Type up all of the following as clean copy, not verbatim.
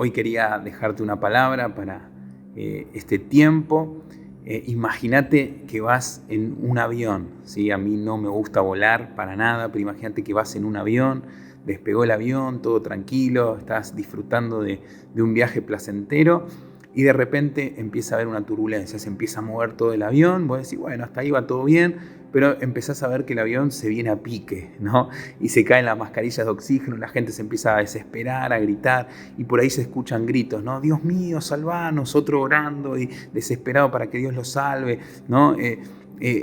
Hoy quería dejarte una palabra para este tiempo. Imagínate que vas en un avión, ¿sí? A mí no me gusta volar para nada, pero imagínate que vas en un avión, despegó el avión, todo tranquilo, estás disfrutando de un viaje placentero y de repente empieza a haber una turbulencia, se empieza a mover todo el avión, vos decís, bueno, hasta ahí va todo bien, pero empezás a ver que el avión se viene a pique, ¿no? Y se caen las mascarillas de oxígeno, la gente se empieza a desesperar, a gritar, y por ahí se escuchan gritos, ¿no? Dios mío, salvanos, otro orando y desesperado para que Dios lo salve, ¿no?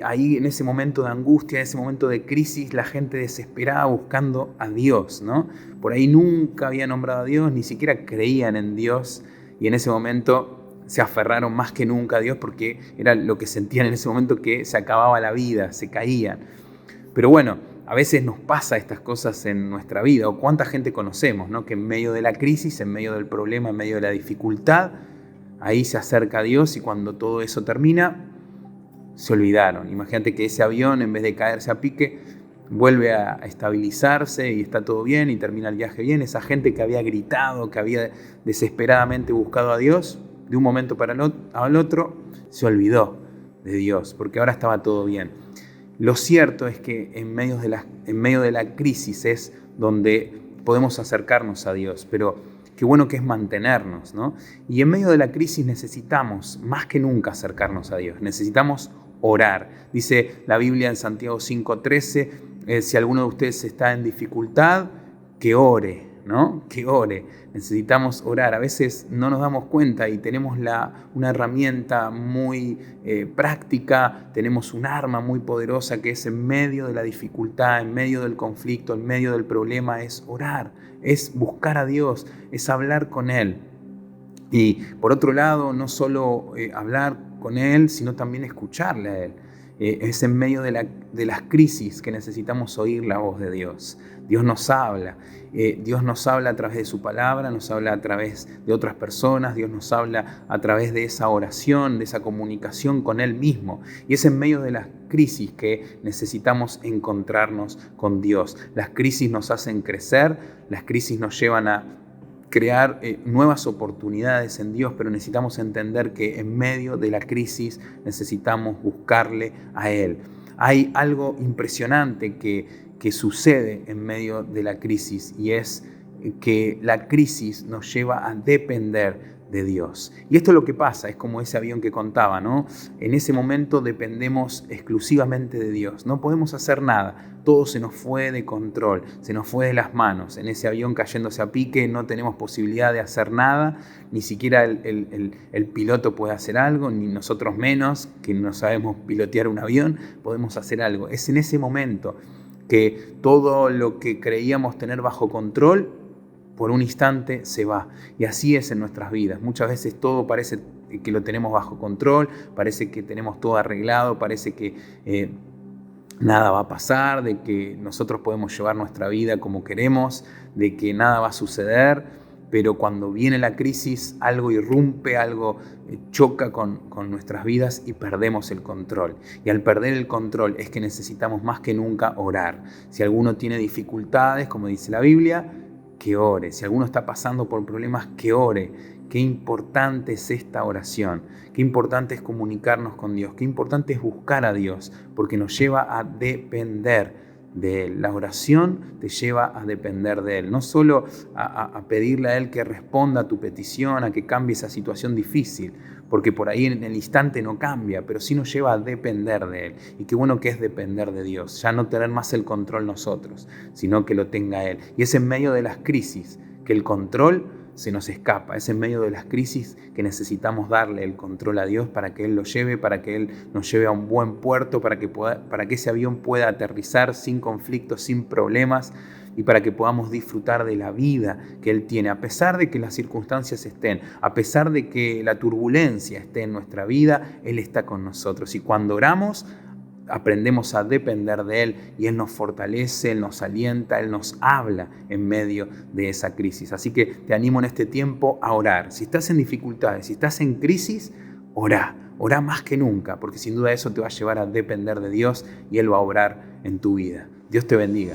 Ahí en ese momento de angustia, en ese momento de crisis, la gente desesperada buscando a Dios, ¿no? Por ahí nunca había nombrado a Dios, ni siquiera creían en Dios, y en ese momento se aferraron más que nunca a Dios porque era lo que sentían en ese momento, que se acababa la vida, se caían. Pero bueno, a veces nos pasa estas cosas en nuestra vida, o cuánta gente conocemos, ¿no? Que en medio de la crisis, en medio del problema, en medio de la dificultad, ahí se acerca a Dios, y cuando todo eso termina, se olvidaron. Imagínate que ese avión, en vez de caerse a pique, vuelve a estabilizarse y está todo bien y termina el viaje bien. Esa gente que había gritado, que había desesperadamente buscado a Dios, de un momento para al otro se olvidó de Dios, porque ahora estaba todo bien. Lo cierto es que en medio de la crisis es donde podemos acercarnos a Dios, pero qué bueno que es mantenernos, ¿no? Y en medio de la crisis necesitamos más que nunca acercarnos a Dios, necesitamos orar. Dice la Biblia en Santiago 5:13, si alguno de ustedes está en dificultad, que ore, ¿no? Que ore. Necesitamos orar. A veces no nos damos cuenta y tenemos una herramienta muy práctica, tenemos un arma muy poderosa que es en medio de la dificultad, en medio del conflicto, en medio del problema, es orar, es buscar a Dios, es hablar con Él. Y por otro lado, no solo hablar con Él, sino también escucharle a Él. Es en medio de las crisis que necesitamos oír la voz de Dios. Dios nos habla. Dios nos habla a través de su palabra, nos habla a través de otras personas, Dios nos habla a través de esa oración, de esa comunicación con Él mismo. Y es en medio de las crisis que necesitamos encontrarnos con Dios. Las crisis nos hacen crecer, las crisis nos llevan a crear nuevas oportunidades en Dios, pero necesitamos entender que en medio de la crisis necesitamos buscarle a Él. Hay algo impresionante que sucede en medio de la crisis, y es que la crisis nos lleva a depender de Dios. Y esto es lo que pasa, es como ese avión que contaba, ¿no? En ese momento dependemos exclusivamente de Dios, no podemos hacer nada, todo se nos fue de control, se nos fue de las manos. En ese avión cayéndose a pique no tenemos posibilidad de hacer nada, ni siquiera el piloto puede hacer algo, ni nosotros menos, que no sabemos pilotear un avión, podemos hacer algo. Es en ese momento que todo lo que creíamos tener bajo control, por un instante se va. Y así es en nuestras vidas. Muchas veces todo parece que lo tenemos bajo control, parece que tenemos todo arreglado, parece que nada va a pasar, de que nosotros podemos llevar nuestra vida como queremos, de que nada va a suceder, pero cuando viene la crisis, algo irrumpe, algo choca con nuestras vidas y perdemos el control. Y al perder el control es que necesitamos más que nunca orar. Si alguno tiene dificultades, como dice la Biblia, que ore. Si alguno está pasando por problemas, que ore. Qué importante es esta oración, qué importante es comunicarnos con Dios, qué importante es buscar a Dios, porque nos lleva a depender de Él. La oración te lleva a depender de Él, no solo a pedirle a Él que responda a tu petición, a que cambie esa situación difícil, porque por ahí en el instante no cambia, pero sí nos lleva a depender de Él. Y qué bueno que es depender de Dios, ya no tener más el control nosotros, sino que lo tenga Él. Y es en medio de las crisis que el control se nos escapa, es en medio de las crisis que necesitamos darle el control a Dios para que Él lo lleve, para que Él nos lleve a un buen puerto, para que ese avión pueda aterrizar sin conflictos, sin problemas, y para que podamos disfrutar de la vida que Él tiene, a pesar de que las circunstancias estén, a pesar de que la turbulencia esté en nuestra vida, Él está con nosotros. Y cuando oramos, aprendemos a depender de Él, y Él nos fortalece, Él nos alienta, Él nos habla en medio de esa crisis. Así que te animo en este tiempo a orar. Si estás en dificultades, si estás en crisis, orá más que nunca, porque sin duda eso te va a llevar a depender de Dios y Él va a obrar en tu vida. Dios te bendiga.